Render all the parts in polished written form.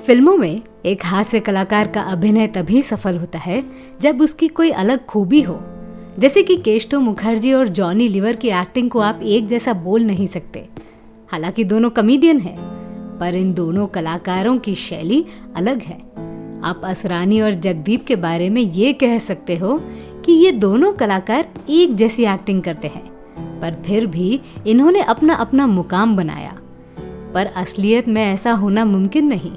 फिल्मों में एक हास्य कलाकार का अभिनय तभी सफल होता है जब उसकी कोई अलग खूबी हो। जैसे कि केशव मुखर्जी और जॉनी लीवर की एक्टिंग को आप एक जैसा बोल नहीं सकते। हालांकि दोनों कॉमेडियन हैं, पर इन दोनों कलाकारों की शैली अलग है। आप असरानी और जगदीप के बारे में ये कह सकते हो कि ये दोनों कलाकार एक जैसी एक्टिंग करते हैं, पर फिर भी इन्होंने अपना अपना मुकाम बनाया। पर असलियत में ऐसा होना मुमकिन नहीं।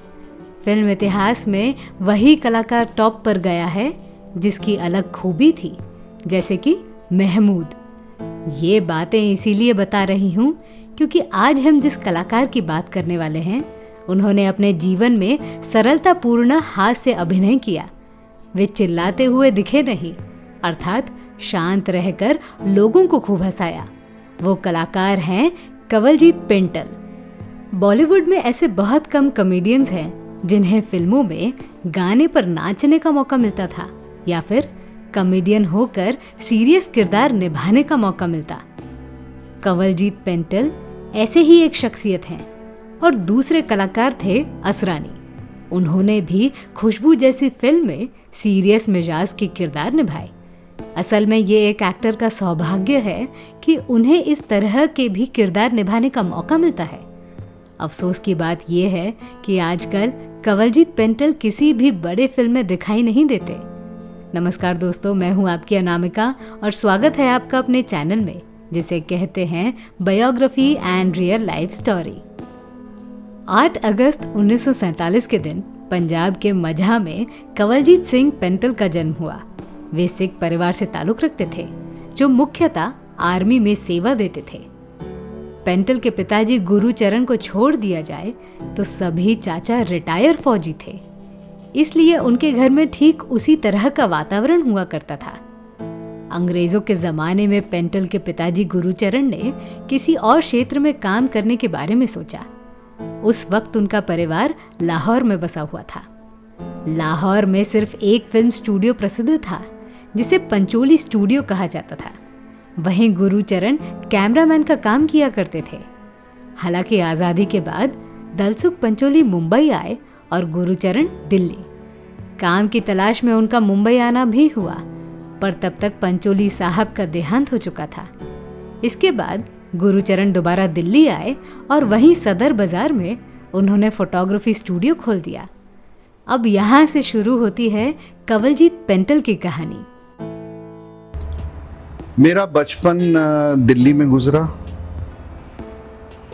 फिल्म इतिहास में वही कलाकार टॉप पर गया है जिसकी अलग खूबी थी, जैसे कि महमूद। ये बातें इसीलिए बता रही हूँ क्योंकि आज हम जिस कलाकार की बात करने वाले हैं, उन्होंने अपने जीवन में सरलतापूर्ण हास्य अभिनय किया। वे चिल्लाते हुए दिखे नहीं, अर्थात शांत रहकर लोगों को खूब हंसाया। वो कलाकार हैं कंवलजीत पेंटल। बॉलीवुड में ऐसे बहुत कम कॉमेडियंस हैं जिन्हें फिल्मों में गाने पर नाचने का मौका मिलता था या फिर कॉमेडियन होकर सीरियस किरदार निभाने का मौका मिलता। कंवलजीत पेंटल ऐसे ही एक शख्सियत हैं। और दूसरे कलाकार थे असरानी। उन्होंने भी खुशबू जैसी फिल्म में सीरियस मिजाज के किरदार निभाए। असल में ये एक एक्टर का सौभाग्य है कि उन्हें इस तरह के भी किरदार निभाने का मौका मिलता है। अफसोस की बात यह है कि आजकल कंवलजीत पेंटल किसी भी बड़े फिल्म में दिखाई नहीं देते। नमस्कार दोस्तों, मैं हूं आपकी अनामिका और स्वागत है आपका अपने चैनल में, जिसे कहते हैं biography and real life story. 8 अगस्त 1947 के दिन पंजाब के मजहा में कंवलजीत सिंह पेंटल का जन्म हुआ। वे सिख परिवार से ताल्लुक रखते थे, जो मुख्यतः आर्मी में सेवा देते थे। पेंटल के पिताजी गुरुचरण को छोड़ दिया जाए तो सभी चाचा रिटायर फौजी थे, इसलिए उनके घर में ठीक उसी तरह का वातावरण हुआ करता था। अंग्रेजों के जमाने में पेंटल के पिताजी गुरुचरण ने किसी और क्षेत्र में काम करने के बारे में सोचा। उस वक्त उनका परिवार लाहौर में बसा हुआ था। लाहौर में सिर्फ एक फिल्म स्टूडियो प्रसिद्ध था, जिसे पंचोली स्टूडियो कहा जाता था। वहीं गुरुचरण कैमरामैन का काम किया करते थे। हालांकि आज़ादी के बाद दलसुख पंचोली मुंबई आए और गुरुचरण दिल्ली। काम की तलाश में उनका मुंबई आना भी हुआ, पर तब तक पंचोली साहब का देहांत हो चुका था। इसके बाद गुरुचरण दोबारा दिल्ली आए और वहीं सदर बाजार में उन्होंने फोटोग्राफी स्टूडियो खोल दिया। अब यहाँ से शुरू होती है कंवलजीत पेंटल की कहानी। मेरा बचपन दिल्ली में गुजरा।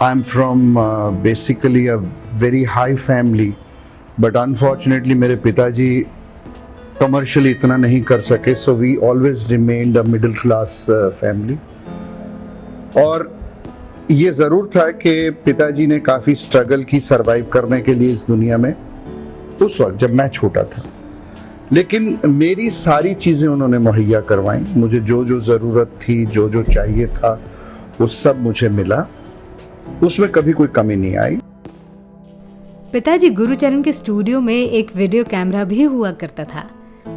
I am from basically a very high family, but unfortunately मेरे पिताजी कमर्शियली इतना नहीं कर सके, so we always remained a middle class family. और ये ज़रूर था कि पिताजी ने काफ़ी स्ट्रगल की सर्वाइव करने के लिए इस दुनिया में, उस वक्त जब मैं छोटा था। लेकिन मेरी सारी चीज़ें उन्होंने मुहैया करवाई। मुझे जो जो ज़रूरत थी, जो जो चाहिए था, वो सब मुझे मिला। उसमें कभी कोई कमी नहीं आई। पिताजी गुरुचरण के स्टूडियो में एक वीडियो कैमरा भी हुआ करता था।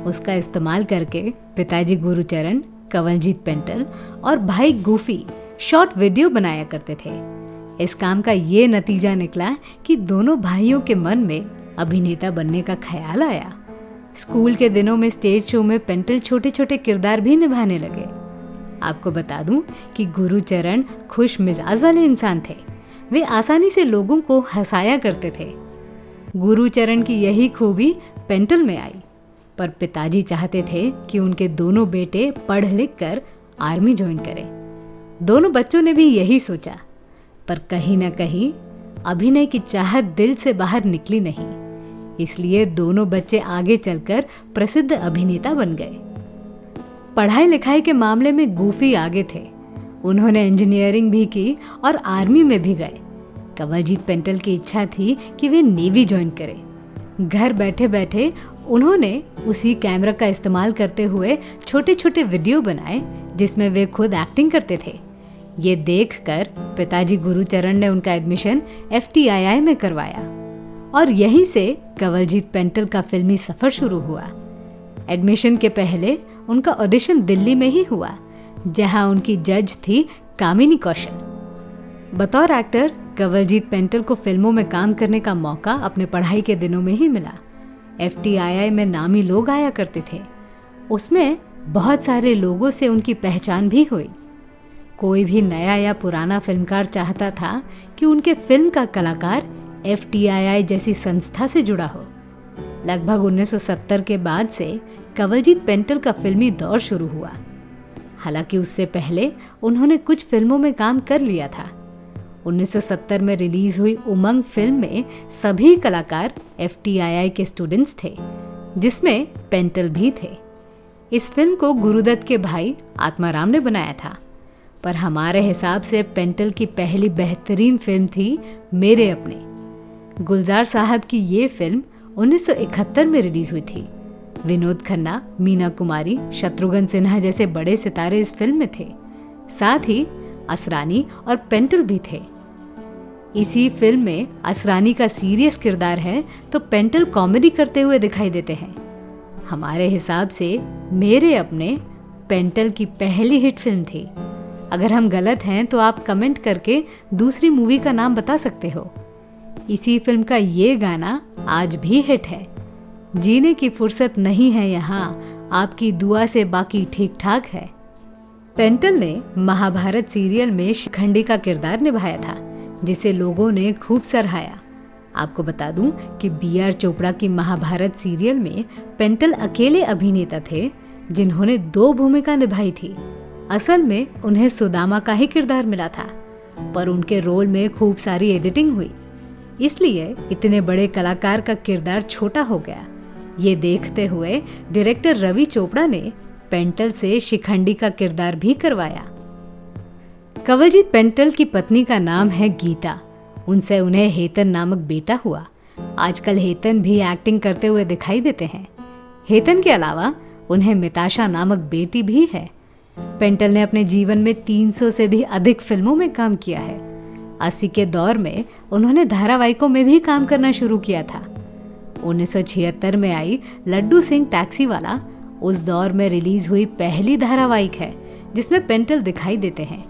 उसका इस्तेमाल करके पिताजी गुरुचरण, कंवलजीत पेंटल और भाई गूफी शॉर्ट वीडियो बनाया करते थे। इस काम का ये नतीजा निकला कि दोनों भाइयों के मन में अभिनेता बनने का ख्याल आया। स्कूल के दिनों में स्टेज शो में पेंटल छोटे छोटे किरदार भी निभाने लगे। आपको बता दूं कि गुरुचरण खुश मिजाज वाले इंसान थे। वे आसानी से लोगों को हंसाया करते थे। गुरुचरण की यही खूबी पेंटल में आई, पर पिताजी चाहते थे कि उनके दोनों बेटे पढ़ लिख कर आर्मी ज्वाइन करें। दोनों बच्चों ने भी यही सोचा, पर कहीं ना कहीं अभिनय की चाहत दिल से बाहर निकली नहीं। इसलिए दोनों बच्चे आगे चलकर प्रसिद्ध अभिनेता बन गए। पढ़ाई लिखाई के मामले में गूफी आगे थे। उन्होंने इंजीनियरिंग भी की और आर्मी में भी गए। कंवलजीत पेंटल की इच्छा थी कि वे नेवी ज्वाइन करें। घर बैठे बैठे उन्होंने उसी कैमरा का इस्तेमाल करते हुए छोटे छोटे वीडियो बनाए, जिसमें वे खुद एक्टिंग करते थे। ये देखकर पिताजी गुरुचरण ने उनका एडमिशन FTII में करवाया और यहीं से कंवलजीत पेंटल का फिल्मी सफर शुरू हुआ। एडमिशन के पहले उनका ऑडिशन दिल्ली में ही हुआ, जहां उनकी जज थी कामिनी कौशल। बतौर एक्टर कंवलजीत पेंटल को फिल्मों में काम करने का मौका अपने पढ़ाई के दिनों में ही मिला। FTII में नामी लोग आया करते थे। उसमें बहुत सारे लोगों से उनकी पहचान भी हुई। कोई भी नया या पुराना फिल्मकार चाहता था कि उनके फिल्म का कलाकार FTII जैसी संस्था से जुड़ा हो। लगभग 1970 के बाद से कंवलजीत पेंटल का फिल्मी दौर शुरू हुआ। हालांकि उससे पहले उन्होंने कुछ फिल्मों में काम कर लिया था। 1970 में रिलीज हुई उमंग फिल्म में सभी कलाकार FTII के स्टूडेंट्स थे, जिसमें पेंटल भी थे। इस फिल्म को गुरुदत्त के भाई आत्माराम ने बनाया था, पर हमारे हिसाब से पेंटल की पहली बेहतरीन फिल्म थी मेरे अपने। गुलजार साहब की ये फिल्म 1971 में रिलीज हुई थी। विनोद खन्ना, मीना कुमारी, शत्रुघ्न सिन्हा जैसे बड़े सितारे इस फिल्म में थे। साथ ही असरानी और पेंटल भी थे। इसी फिल्म में असरानी का सीरियस किरदार है तो पेंटल कॉमेडी करते हुए दिखाई देते हैं। हमारे हिसाब से मेरे अपने पेंटल की पहली हिट फिल्म थी। अगर हम गलत हैं तो आप कमेंट करके दूसरी मूवी का नाम बता सकते हो। इसी फिल्म का ये गाना आज भी हिट है। जीने की फुर्सत नहीं है यहाँ, आपकी दुआ से बाकी ठीक ठाक है। पेंटल ने महाभारत सीरियल में शिखंडी का किरदार निभाया था, जिसे लोगों ने खूब सराहाया। आपको बता दूं कि BR चोपड़ा की महाभारत सीरियल में पेंटल अकेले अभिनेता थे जिन्होंने 2 भूमिका निभाई थी। असल में उन्हें सुदामा का ही किरदार मिला था, पर उनके रोल में खूब सारी एडिटिंग हुई, इसलिए इतने बड़े कलाकार का किरदार छोटा हो गया। ये देखते हुए डायरेक्टर रवि चोपड़ा ने पेंटल से शिखंडी का किरदार भी करवाया। कंवलजीत पेंटल की पत्नी का नाम है गीता। उनसे उन्हें हेतन नामक बेटा हुआ। आजकल हेतन भी एक्टिंग करते हुए दिखाई देते हैं। हेतन के अलावा उन्हें मिताशा नामक बेटी भी है। पेंटल ने अपने जीवन में 300 से भी अधिक फिल्मों में काम किया है। 80 के दौर में उन्होंने धारावाहिकों में भी काम करना शुरू किया था। 1976 में आई लड्डू सिंह टैक्सी वाला उस दौर में रिलीज हुई पहली धारावाहिक है जिसमें पेंटल दिखाई देते हैं।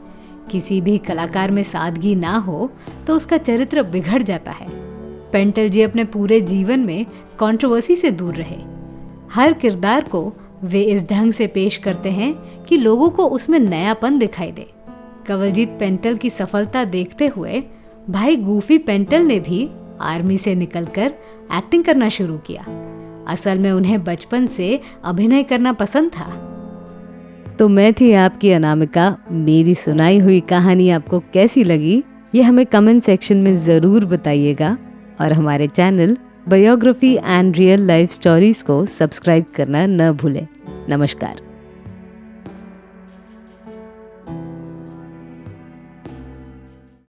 किसी भी कलाकार में सादगी ना हो तो उसका चरित्र बिगड़ जाता है। पेंटल जी अपने पूरे जीवन में कंट्रोवर्सी से दूर रहे। हर किरदार को वे इस ढंग से पेश करते हैं कि लोगों को उसमें नयापन दिखाई दे। कंवलजीत पेंटल की सफलता देखते हुए भाई गूफी पेंटल ने भी आर्मी से निकलकर एक्टिंग करना शुरू किया। असल में उन्हें बचपन से अभिनय करना पसंद था। तो मैं थी आपकी अनामिका। मेरी सुनाई हुई कहानी आपको कैसी लगी ये हमें कमेंट सेक्शन में ज़रूर बताइएगा, और हमारे channel biography and real life stories को सब्सक्राइब करना न भूलें। नमस्कार।